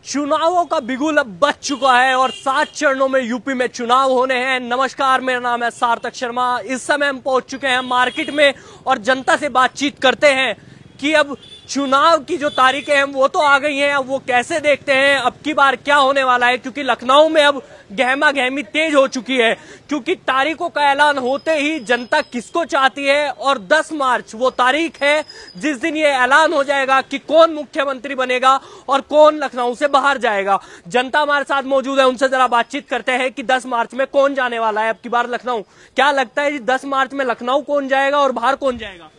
चुनावों का बिगुल अब बज चुका है और 7 चरणों में यूपी में चुनाव होने हैं। नमस्कार, मेरा नाम है सार्थक शर्मा। इस समय हम पहुंच चुके हैं मार्केट में और जनता से बातचीत करते हैं कि अब चुनाव की जो तारीखें हैं वो तो आ गई हैं, अब वो कैसे देखते हैं, अब की बार क्या होने वाला है। क्योंकि लखनऊ में अब गहमा गहमी तेज हो चुकी है, क्योंकि तारीखों का ऐलान होते ही जनता किसको चाहती है। और 10 मार्च वो तारीख है जिस दिन ये ऐलान हो जाएगा कि कौन मुख्यमंत्री बनेगा और कौन लखनऊ से बाहर जाएगा। जनता हमारे साथ मौजूद है, उनसे जरा बातचीत करते हैं कि 10 मार्च में कौन जाने वाला है अब की बार लखनऊ। क्या लगता है जी, 10 मार्च में लखनऊ कौन जाएगा और बाहर कौन जाएगा?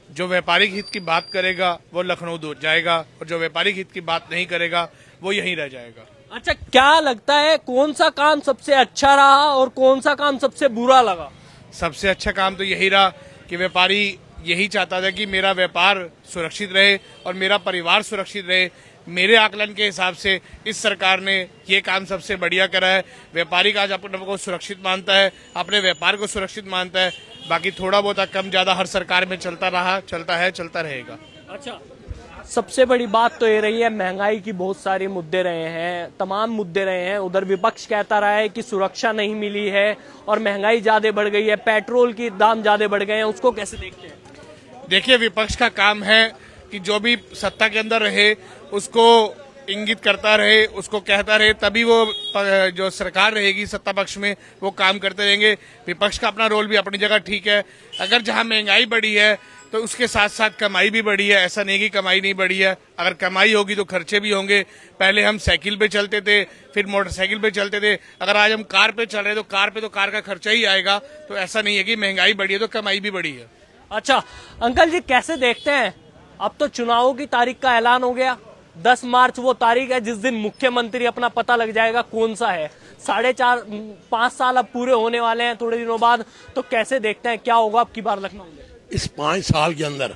जो व्यापारिक हित की बात करेगा वो लखनऊ दूर जाएगा और जो व्यापारिक हित की बात नहीं करेगा वो यहीं रह जाएगा। अच्छा, क्या लगता है कौन सा काम सबसे अच्छा रहा और कौन सा काम सबसे बुरा लगा? सबसे अच्छा काम तो यही रहा कि व्यापारी यही चाहता था कि मेरा व्यापार सुरक्षित रहे और मेरा परिवार सुरक्षित रहे। मेरे आकलन के हिसाब से इस सरकार ने ये काम सबसे बढ़िया करा है। व्यापारी आज अपने को सुरक्षित मानता है, अपने व्यापार को सुरक्षित मानता है। बाकी थोड़ा बहुत कम ज्यादा हर सरकार में चलता रहा, चलता है, चलता रहेगा। अच्छा, सबसे बड़ी बात तो ये रही है महंगाई की, बहुत सारे मुद्दे रहे हैं, तमाम मुद्दे रहे हैं। उधर विपक्ष कहता रहा है कि सुरक्षा नहीं मिली है और महंगाई ज्यादा बढ़ गई है, पेट्रोल की दाम ज्यादा बढ़ गए हैं, उसको कैसे देखते हैं? देखिए, विपक्ष का काम है कि जो भी सत्ता के अंदर रहे उसको इंगित करता रहे, उसको कहता रहे, तभी वो जो सरकार रहेगी सत्ता पक्ष में वो काम करते रहेंगे। विपक्ष का अपना रोल भी अपनी जगह ठीक है। अगर जहां महंगाई बढ़ी है तो उसके साथ साथ कमाई भी बढ़ी है, ऐसा नहीं कि कमाई नहीं बढ़ी है। अगर कमाई होगी तो खर्चे भी होंगे। पहले हम साइकिल पे चलते थे, फिर मोटरसाइकिल पे चलते थे, अगर आज हम कार पे चल रहे तो कार का खर्चा ही आएगा। तो ऐसा नहीं है कि महंगाई बढ़ी है तो कमाई भी बढ़ी है। अच्छा अंकल जी, कैसे देखते हैं, अब तो चुनावों की तारीख का ऐलान हो गया, 10 मार्च वो तारीख है जिस दिन मुख्यमंत्री अपना पता लग जाएगा कौन सा है। 5 साल अब पूरे होने वाले हैं थोड़े दिनों बाद, तो कैसे देखते हैं क्या होगा अब की बार लखनऊ में? इस 5 साल के अंदर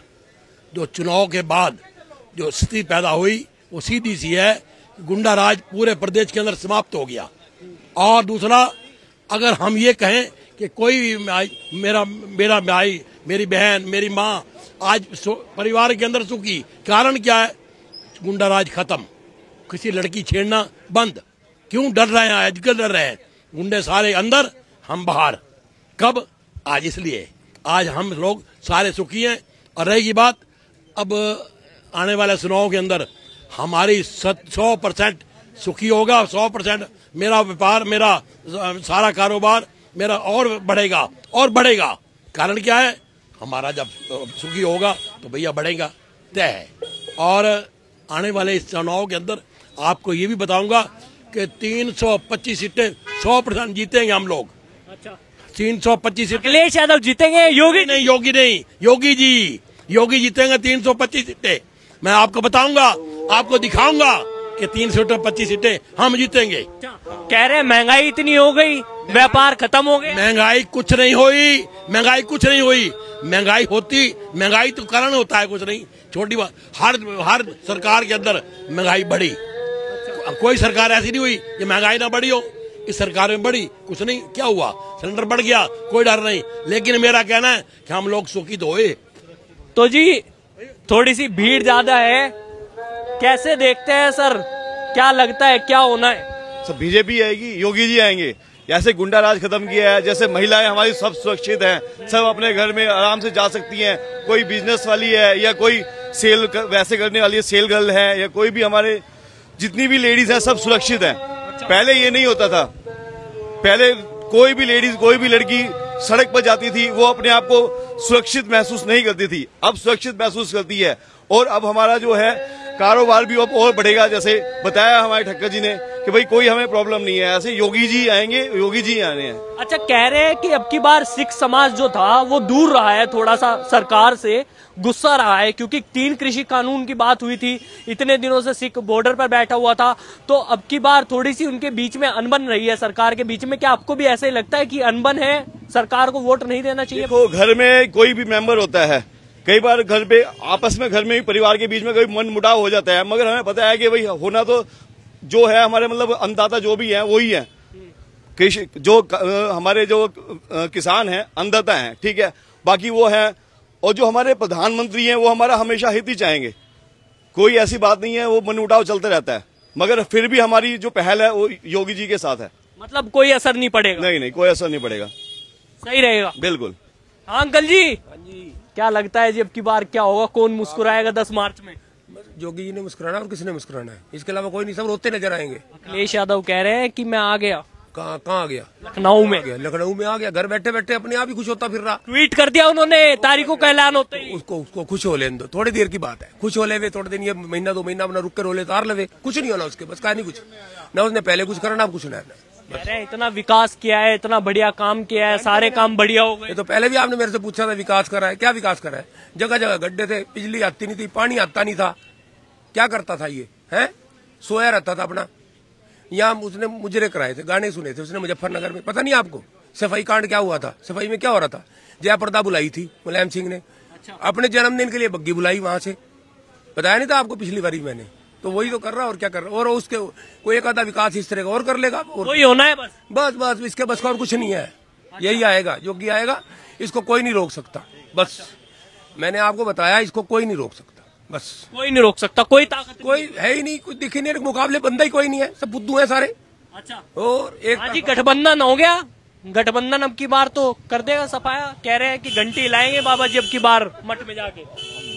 जो चुनाव के बाद जो स्थिति पैदा हुई वो सीधी सी है, गुंडा राज पूरे प्रदेश के अंदर समाप्त हो गया। और दूसरा, अगर हम ये कहें कि कोई भी मेरा भाई, मेरी बहन, मेरी माँ आज परिवार के अंदर सुखी, कारण क्या है? गुंडा राज खत्म, किसी लड़की छेड़ना बंद। क्यों डर रहे हैं? आजकल डर रहे हैं, गुंडे सारे अंदर हम बाहर। कब? आज इसलिए आज हम लोग सारे सुखी हैं। और रहेगी बात, अब आने वाले चुनाव के अंदर हमारी 100% सुखी होगा, 100% मेरा व्यापार, मेरा सारा कारोबार मेरा और बढ़ेगा। कारण क्या है? हमारा जब सुखी होगा तो भैया बढ़ेगा, तय है। और आने वाले इस चुनाव के अंदर आपको ये भी बताऊंगा कि 325 सीटें 100% जीतेंगे हम लोग। अच्छा, 325 सीटें। अखिलेश यादव जीतेंगे? योगी नहीं, योगी जीतेंगे 325 सीटें। मैं आपको बताऊंगा, आपको दिखाऊंगा कि 325 सीटें हम जीतेंगे। कह रहे महंगाई इतनी हो गई, व्यापार खत्म हो गया। महंगाई कुछ नहीं हुई। महंगाई तो कारण होता है, कुछ नहीं। छोटी बात, हर सरकार के अंदर महंगाई बढ़ी। कोई सरकार ऐसी नहीं हुई कि महंगाई ना बढ़ी हो। इस सरकार में बढ़ी, कुछ नहीं। क्या हुआ? सिलेंडर बढ़ गया, कोई डर नहीं। लेकिन मेरा कहना है कि हम लोग सुखी तो हुए। तो जी थोड़ी सी भीड़ ज्यादा है, कैसे देखते हैं सर, क्या लगता है क्या होना है? सब बीजेपी आएगी, योगी जी आएंगे। जैसे गुंडा राज खत्म किया है, जैसे महिलाएं हमारी सब सुरक्षित हैं, सब अपने घर में आराम से जा सकती हैं। कोई बिजनेस वाली है या कोई सेल वैसे करने वाली है, सेल गर्ल है, या कोई भी हमारे जितनी भी लेडीज हैं सब सुरक्षित हैं। पहले ये नहीं होता था। पहले कोई भी लेडीज, कोई भी लड़की सड़क पर जाती थी, वो अपने आप को सुरक्षित महसूस नहीं करती थी। अब सुरक्षित महसूस करती है। और अब हमारा जो है कारोबार भी अब और बढ़ेगा। जैसे बताया हमारे ठक्कर जी ने कि भाई कोई हमें प्रॉब्लम नहीं है। ऐसे योगी जी आएंगे, योगी जी आने हैं। अच्छा, कह रहे हैं कि अब की बार सिख समाज जो था वो दूर रहा है, थोड़ा सा सरकार से गुस्सा रहा है, क्योंकि 3 कृषि कानून की बात हुई थी, इतने दिनों से सिख बॉर्डर पर बैठा हुआ था। तो अब की बार थोड़ी सी उनके बीच में अनबन रही है सरकार के बीच में। क्या आपको भी ऐसे ही लगता है कि अनबन है, सरकार को वोट नहीं देना चाहिए? देखो, घर में कोई भी मेंबर होता है, कई बार घर पे आपस में, घर में परिवार के बीच में कभी मन मुटाव हो जाता है। मगर हमें पता है कि भाई होना तो जो है हमारे मतलब अन्नदाता जो भी है वही है। जो हमारे जो किसान हैं अन्नदाता हैं, ठीक है, बाकी वो है। और जो हमारे प्रधानमंत्री हैं वो हमारा हमेशा हित ही चाहेंगे। कोई ऐसी बात नहीं है, वो मन मुटाव चलता रहता है। मगर फिर भी हमारी जो पहल है वो योगी जी के साथ है। मतलब कोई असर नहीं पड़ेगा? नहीं, कोई असर नहीं पड़ेगा, सही रहेगा बिल्कुल। हाँ अंकल जी, क्या लगता है जी अब की बार क्या होगा, कौन मुस्कुराएगा 10 मार्च में? योगी जी ने मुस्कुराना और किसने मुस्कुराना है, इसके अलावा कोई नहीं, सब रोते नजर आएंगे। अखिलेश यादव कह रहे हैं कि मैं आ गया। कहाँ आ गया? लखनऊ में। लखनऊ में आ गया, घर बैठे बैठे अपने आप ही खुश होता फिर रहा। ट्वीट कर दिया उन्होंने, तारीखों का ऐलान होते ही। उसको खुश हो लेने दो, थोड़ी देर की बात है, खुश हो ले वे थोड़े दिन, ये महीना 2 महीना अपना रुक कर रोले तार लवे, कुछ नहीं होना उसके बस का नहीं कुछ ना, उसने पहले कुछ करना अब कुछ ना। कह रहे हैं इतना विकास किया है, इतना बढ़िया काम किया है, सारे काम बढ़िया हो गए। ये तो पहले भी आपने मेरे से पूछा था विकास करा है, क्या विकास करा है? जगह जगह गड्ढे थे, बिजली आती नहीं थी, पानी आता नहीं था, क्या करता था ये है? सोया रहता था अपना। यहाँ उसने मुजरे कराए थे, गाने सुने थे उसने मुजफ्फरनगर में, पता नहीं आपको सफाई कांड क्या हुआ था? सफाई में क्या हो रहा था? जयाप्रदा बुलाई थी मुलायम सिंह ने, अपने जन्मदिन के लिए बग्गी बुलाई वहां से, बताया नहीं था आपको पिछली बारी मैंने? तो वही तो कर रहा और क्या कर रहा, और उसके कोई एक आधा विकास इस तरह का और कर लेगा, और वही होना है बस। बस इसके बस का और कुछ नहीं है। यही आएगा, योगी आएगा, इसको कोई नहीं रोक सकता। बस मैंने आपको बताया, इसको कोई नहीं रोक सकता, बस कोई नहीं रोक सकता, कोई ताकत कोई है ही नहीं, कोई दिख ही नहीं, मुकाबले बंदा ही कोई नहीं है, सब बुद्धू है सारे। अच्छा, और एक हाँ जी, गठबंधन हो गया, गठबंधन अब की बार तो कर देगा सफाया। कह रहे हैं कि घंटी हिलाएंगे बाबा जी अब की बार मठ में जाके।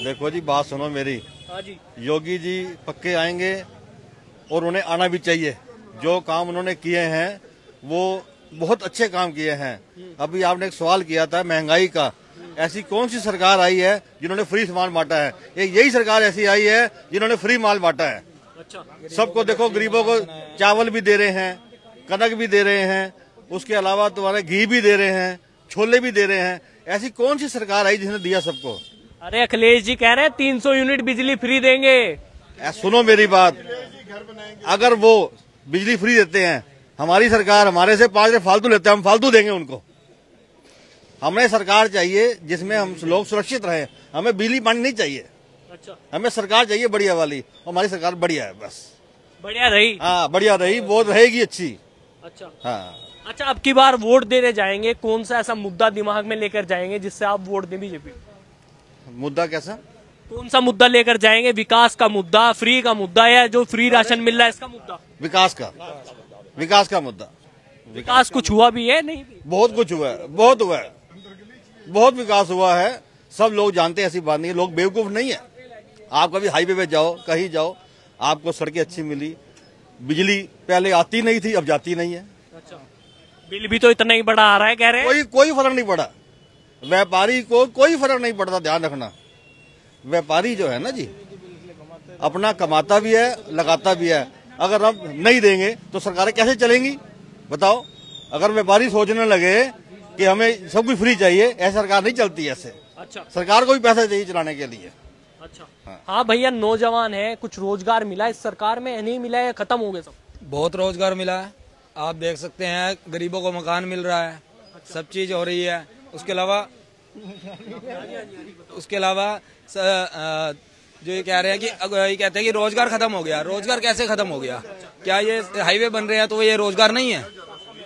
देखो जी, बात सुनो मेरी। हाँ जी, योगी जी पक्के आएंगे और उन्हें आना भी चाहिए। जो काम उन्होंने किए हैं वो बहुत अच्छे काम किए हैं। अभी आपने एक सवाल किया था महंगाई का, ऐसी कौन सी सरकार आई है जिन्होंने फ्री सामान बांटा है? यही सरकार ऐसी आई है जिन्होंने फ्री माल बांटा है। अच्छा, सबको देखो, गरीबों को चावल भी दे रहे हैं, कनक भी दे रहे हैं, उसके अलावा तुम्हारे घी भी दे रहे हैं, छोले भी दे रहे हैं। ऐसी कौन सी सरकार आई जिसने दिया सबको? अरे अखिलेश जी कह रहे हैं 300 यूनिट बिजली फ्री देंगे। सुनो मेरी बात, अगर वो बिजली फ्री देते हैं, हमारी सरकार हमारे से 5 रुपए फालतू लेते हैं, हम फालतू देंगे उनको। हमें सरकार चाहिए जिसमें हम लोग सुरक्षित रहें, हमें बिजली पानी नहीं चाहिए। अच्छा, हमें सरकार चाहिए बढ़िया वाली, हमारी सरकार बढ़िया है, बस बढ़िया रही। हाँ, बढ़िया रही, वो रहेगी अच्छी। अच्छा हाँ, अच्छा, अब की बार वोट देने जाएंगे, कौन सा ऐसा मुद्दा दिमाग में लेकर जाएंगे जिससे आप वोट दें बीजेपी? मुद्दा कैसा? कौन सा मुद्दा लेकर जाएंगे? विकास का मुद्दा, फ्री का मुद्दा, या जो फ्री राशन मिल रहा है इसका मुद्दा? विकास का मुद्दा। विकास कुछ हुआ भी है? नहीं भी? बहुत कुछ हुआ है, बहुत हुआ है, बहुत विकास हुआ है, सब लोग जानते हैं, ऐसी बात नहीं है, लोग बेवकूफ नहीं है। आप कभी हाईवे पे जाओ, कहीं जाओ, आपको सड़कें अच्छी मिली, बिजली पहले आती नहीं थी, अब जाती नहीं है। अच्छा, बिल भी तो इतना ही बड़ा आ रहा है कह रहे हैं। कोई फर्क नहीं पड़ा, व्यापारी को कोई फर्क नहीं पड़ता। ध्यान रखना, व्यापारी जो है ना जी, अपना कमाता भी है, लगाता भी है। अगर हम नहीं देंगे तो सरकारें कैसे चलेंगी बताओ? अगर व्यापारी सोचने लगे कि हमें सब कुछ फ्री चाहिए, ऐसी सरकार नहीं चलती ऐसे। अच्छा, सरकार को भी पैसा चाहिए चलाने के लिए। अच्छा, हाँ भैया, नौजवान है, कुछ रोजगार मिला इस सरकार में? नहीं मिला है, खत्म हो गए सब? बहुत रोजगार मिला है, आप देख सकते हैं, गरीबों को मकान मिल रहा है, सब चीज हो रही है। उसके अलावा जो ये कह रहे हैं कि ये कहते हैं कि रोजगार खत्म हो गया। रोजगार कैसे खत्म हो गया? क्या ये हाईवे बन रहे हैं तो ये रोजगार नहीं है?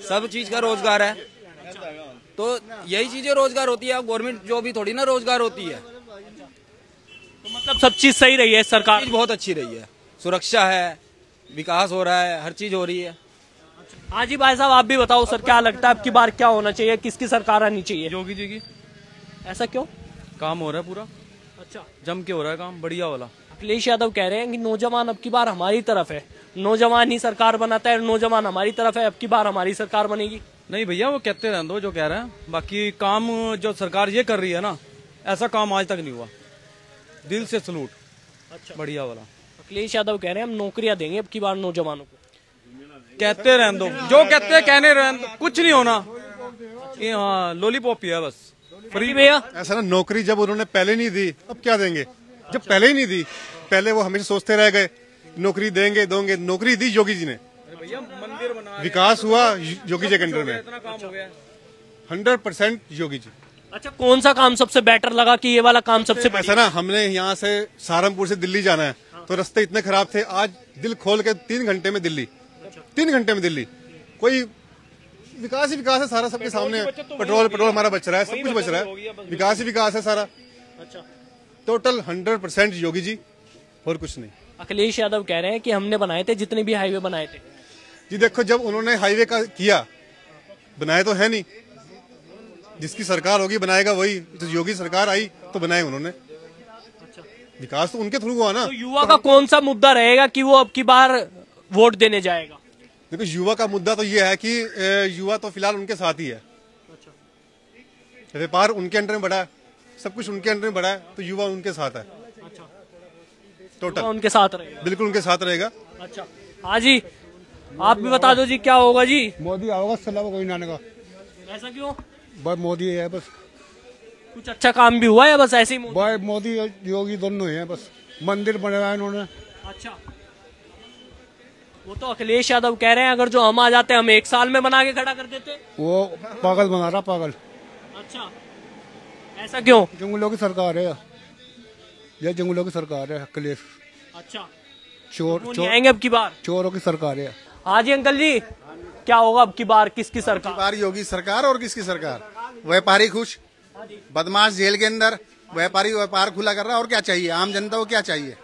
सब चीज का रोजगार है, तो यही चीजें रोजगार होती है। गवर्नमेंट जॉब भी थोड़ी ना रोजगार होती है। तो मतलब सब चीज सही रही है सरकार? चीज बहुत अच्छी रही है, सुरक्षा है, विकास हो रहा है, हर चीज हो रही है। हाँ जी भाई साहब, आप भी बताओ सर, क्या लगता है अब की बार क्या होना चाहिए, किसकी सरकार आनी चाहिए? योगी जी की। ऐसा क्यों? काम हो रहा है पूरा, अच्छा, जम के हो रहा है काम, बढ़िया वाला। अखिलेश यादव कह रहे हैं कि नौजवान अब की बार हमारी तरफ है, नौजवान ही सरकार बनाता है, नौजवान हमारी तरफ है, अब की बार हमारी सरकार बनेगी। नहीं भैया, वो कहते रहने दो जो कह रहे हैं, बाकी काम जो सरकार ये कर रही है ना, ऐसा काम आज तक नहीं हुआ। दिल से सलूट। अच्छा, बढ़िया वाला। अखिलेश यादव कह रहे हैं हम नौकरियां देंगे अब की बार नौजवानों को। कहते रहने दो जो कहते हैं, कहने रहने दो, कुछ नहीं होना। ये हाँ, लॉलीपॉप ही है बस, फ्री भैया। ऐसा ना, नौकरी जब उन्होंने पहले नहीं दी, अब क्या देंगे? जब पहले ही नहीं दी, पहले वो हमेशा सोचते रह गए नौकरी देंगे दोगे। नौकरी दी योगी जी ने, मंदिर बना, विकास हुआ योगी जी के अंडर में, 100% योगी जी। अच्छा, कौन सा काम सबसे बेटर लगा कि ये वाला काम सबसे? ऐसा ना, हमने यहाँ से सहारनपुर से दिल्ली जाना है, तो रास्ते इतने खराब थे, आज दिल खोल के 3 घंटे में दिल्ली, 3 घंटे में दिल्ली। कोई विकास ही विकास है सारा, सबके सामने। पेट्रोल हमारा बच रहा है, सब कुछ बच रहा है, विकास ही विकास है सारा। टोटल 100% योगी जी, और कुछ नहीं। अखिलेश यादव कह रहे हैं कि हमने बनाए थे जितने भी हाईवे बनाए थे। जी देखो, जब उन्होंने हाईवे का किया, बनाए तो है नहीं, जिसकी सरकार होगी बनाएगा वही। तो योगी सरकार आई तो बनाए उन्होंने। विकास तो उनके थ्रू हुआ ना। तो युवा का कौन सा मुद्दा रहेगा कि वो अब की बार वोट देने जाएगा? देखो, युवा का मुद्दा तो ये है कि युवा तो फिलहाल उनके साथ ही है। व्यापार उनके अंडर में बढ़ा है, सब कुछ उनके अंडर में बढ़ा है, तो युवा उनके साथ है। टोटल उनके साथ रहेगा, बिल्कुल उनके साथ रहेगा। अच्छा, हाँ जी, आप भी बता दो जी, क्या होगा जी? मोदी आओगा, सलाह कोई ना का। ऐसा क्यों? बस मोदी है, बस कुछ अच्छा काम भी हुआ है बस ऐसे ही? भाई मोदी योगी दोनों है, बस मंदिर बनाया इन्होंने। अच्छा, वो तो अखिलेश यादव कह रहे हैं अगर जो हम आ जाते हम 1 साल में बना के खड़ा कर देते। वो पागल बना रहा, पागल। अच्छा, ऐसा क्यों? जंगलों की सरकार है ये, जंगलों की सरकार है अखिलेश। अच्छा, चोर आएंगे अब की बार? चोरों की सरकार है। हाँ जी अंकल जी, क्या होगा अब की बार, किसकी सरकार? योगी सरकार। और किसकी सरकार? व्यापारी खुश, बदमाश जेल के अंदर, व्यापारी व्यापार खुला कर रहा है। और क्या चाहिए आम जनता को? क्या चाहिए?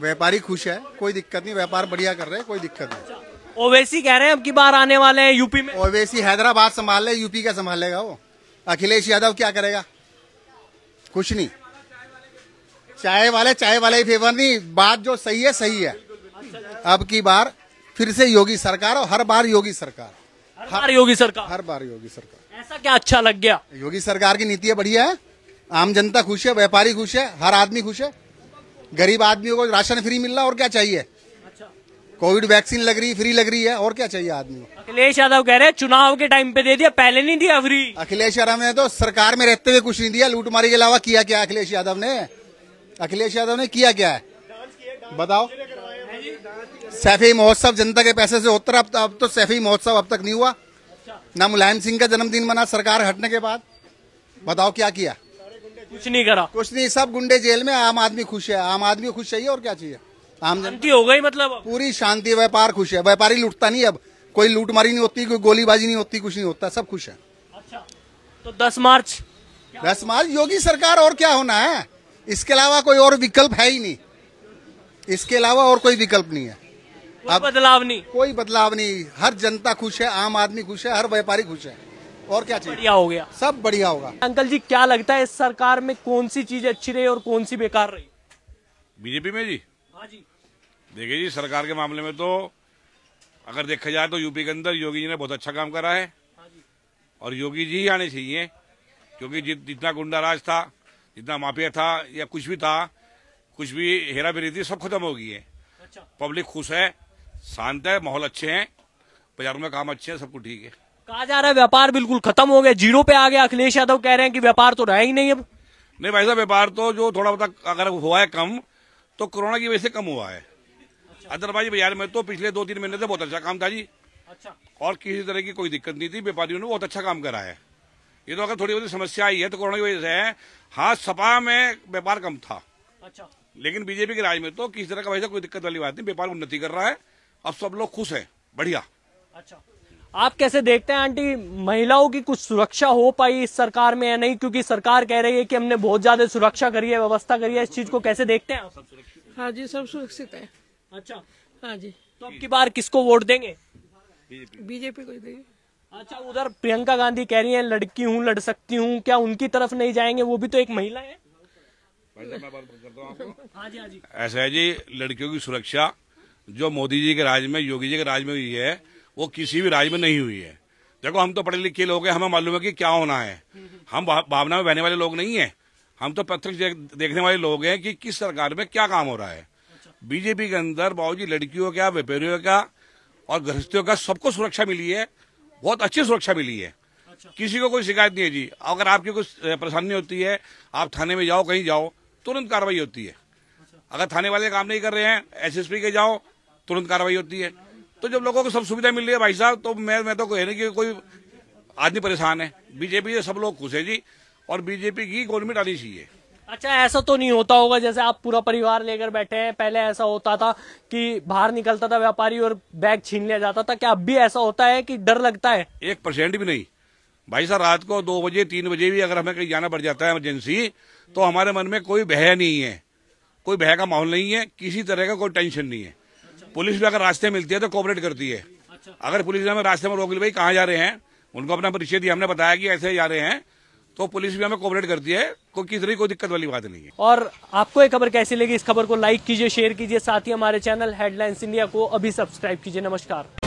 व्यापारी खुश है, कोई दिक्कत नहीं, व्यापार बढ़िया कर रहे हैं, कोई दिक्कत नहीं। ओवैसी कह रहे हैं अब की बार आने वाले हैं यूपी में। ओवैसी हैदराबाद संभाल ले, यूपी का संभालेगा वो। अखिलेश यादव क्या करेगा? कुछ नहीं। चाय वाले ही फेवर नहीं, बात जो सही है सही है। अब की बार फिर से योगी सरकार, और हर बार योगी सरकार, हर बार योगी सरकार, हर बार योगी सरकार। ऐसा क्या अच्छा लग गया? योगी सरकार की नीतियां बढ़िया है, आम जनता खुश है, व्यापारी खुश है, हर आदमी खुश है। गरीब आदमियों को राशन फ्री मिल रहा, और क्या चाहिए? अच्छा, कोविड वैक्सीन लग रही, फ्री लग रही है, और क्या चाहिए आदमी को? अखिलेश यादव कह रहे हैं चुनाव के टाइम पे दे दिया, पहले नहीं दिया फ्री। अखिलेश यादव ने तो सरकार में रहते हुए कुछ नहीं दिया, लूटमारी के अलावा किया क्या अखिलेश यादव ने? अखिलेश यादव ने किया क्या है बताओ? सैफी महोत्सव जनता के पैसे से होता रहा, अब तो सैफी महोत्सव अब तक नहीं हुआ। ना मुलायम सिंह का जन्मदिन मना सरकार हटने के बाद। बताओ क्या किया? कुछ नहीं करा, कुछ नहीं, सब गुंडे जेल में, आम आदमी खुश है। आम आदमी को खुश चाहिए, और क्या चाहिए? आम शांति हो गई मतलब? पूरी शांति, व्यापार खुश है, व्यापारी लूटता नहीं, अब कोई लूटमारी नहीं होती, कोई गोलीबाजी नहीं होती, कुछ नहीं होता, सब खुश है। अच्छा, तो 10 मार्च योगी सरकार, और क्या होना है? इसके अलावा कोई और विकल्प है ही नहीं, इसके अलावा और कोई विकल्प नहीं है। कोई बदलाव नहीं, कोई बदलाव नहीं, हर जनता खुश है, आम आदमी खुश है, हर व्यापारी खुश है, और क्या चाहिए? बढ़िया हो गया, सब बढ़िया होगा। अंकल जी क्या लगता है इस सरकार में कौन सी चीज अच्छी रही और कौन सी बेकार रही? बीजेपी में जी? हाँ जी, देखिए जी, सरकार के मामले में तो अगर देखा जाए तो यूपी के अंदर योगी जी ने बहुत अच्छा काम करा है, और योगी जी ही आने चाहिए, क्योंकि जितना गुंडा राज था, जितना माफिया था, या कुछ भी था, कुछ भी हेरा फेरी थी, सब खत्म हो गई है। अच्छा, पब्लिक खुश है, शांत है, माहौल अच्छे हैं, बाजारों में काम अच्छे हैं, सब कुछ ठीक है। कहा जा रहा है व्यापार बिल्कुल खत्म हो गया, जीरो पे आ गया। अखिलेश यादव कह रहे हैं कि व्यापार तो रहा ही नहीं अब। नहीं भाई साहब, व्यापार तो जो थोड़ा बहुत अगर हुआ है कम, तो कोरोना की वजह से कम हुआ है। अदरवाइज बाजार में तो पिछले 2-3 महीने से बहुत अच्छा काम था जी। अच्छा, और किसी तरह की कोई दिक्कत नहीं थी, व्यापारियों ने बहुत अच्छा काम करा है। ये तो अगर थोड़ी बहुत समस्या आई है तो कोरोना की वजह से है। हाँ, सपा में व्यापार कम था। अच्छा, लेकिन बीजेपी के राज में तो किसी तरह का वैसा कोई दिक्कत वाली बात नहीं, व्यापार उन्नति कर रहा है, अब सब लोग खुश हैं, बढ़िया। अच्छा, आप कैसे देखते हैं आंटी, महिलाओं की कुछ सुरक्षा हो पाई इस सरकार में या नहीं? क्योंकि सरकार कह रही है कि हमने बहुत ज्यादा सुरक्षा करी है, व्यवस्था करी है, इस चीज को कैसे देखते हैं आप? हाँ जी, सब सुरक्षित है। अच्छा, हाँ जी। तो अब की बार किसको वोट देंगे? बीजेपी को ही देंगे। अच्छा, उधर प्रियंका गांधी कह रही है लड़की हूँ, लड़ सकती हूँ, क्या उनकी तरफ नहीं जाएंगे? वो भी तो एक महिला है। हाँ जी, हाँ जी। ऐसा है जी, लड़कियों की सुरक्षा जो मोदी जी के राज में, योगी जी के राज में हुई है, वो किसी भी राज में नहीं हुई है। देखो, हम तो पढ़े लिखे लोग हैं, हमें मालूम है कि क्या होना है। हम भावना में बहने वाले लोग नहीं है, हम तो प्रत्यक्ष देखने वाले लोग हैं कि किस सरकार में क्या काम हो रहा है। बीजेपी के अंदर बाबूजी लड़कियों का, व्यापारियों का और गृहस्थियों का सबको सुरक्षा मिली है, बहुत अच्छी सुरक्षा मिली है। किसी को कोई शिकायत नहीं है जी। अगर आपकी कुछ परेशानी होती है, आप थाने में जाओ, कहीं जाओ, तुरंत कार्रवाई होती है। अगर थाने वाले काम नहीं कर रहे हैं, एसएसपी के जाओ, तुरंत कार्रवाई होती है। तो जब लोगों को सब सुविधा मिल रही है भाई साहब, तो मैं तो कह नहीं कि कोई आदमी परेशान है। बीजेपी से सब लोग खुश है जी, और बीजेपी की गवर्नमेंट आनी चाहिए। अच्छा, ऐसा तो नहीं होता होगा जैसे आप पूरा परिवार लेकर बैठे हैं, पहले ऐसा होता था कि बाहर निकलता था व्यापारी और बैग छीन लिया जाता था, क्या अब भी ऐसा होता है कि डर लगता है? 1% भी नहीं भाई साहब। रात को 2 बजे 3 बजे भी अगर हमें कहीं जाना पड़ जाता है इमरजेंसी, तो हमारे मन में कोई भय नहीं है। कोई भय का माहौल नहीं है, किसी तरह का कोई टेंशन नहीं है। पुलिस भी अगर रास्ते मिलती है तो कोऑपरेट करती है। अगर पुलिस ने हमें रास्ते में रोक ली, भाई कहाँ जा रहे हैं, उनको अपना परिचय दिया, हमने बताया कि ऐसे जा रहे हैं, तो पुलिस भी हमें कोऑपरेट करती है। कोई दिक्कत वाली बात नहीं है। और आपको ये खबर कैसी लगी, इस खबर को लाइक कीजिए, शेयर कीजिए, साथ ही हमारे चैनल हेडलाइंस इंडिया को अभी सब्सक्राइब कीजिए। नमस्कार।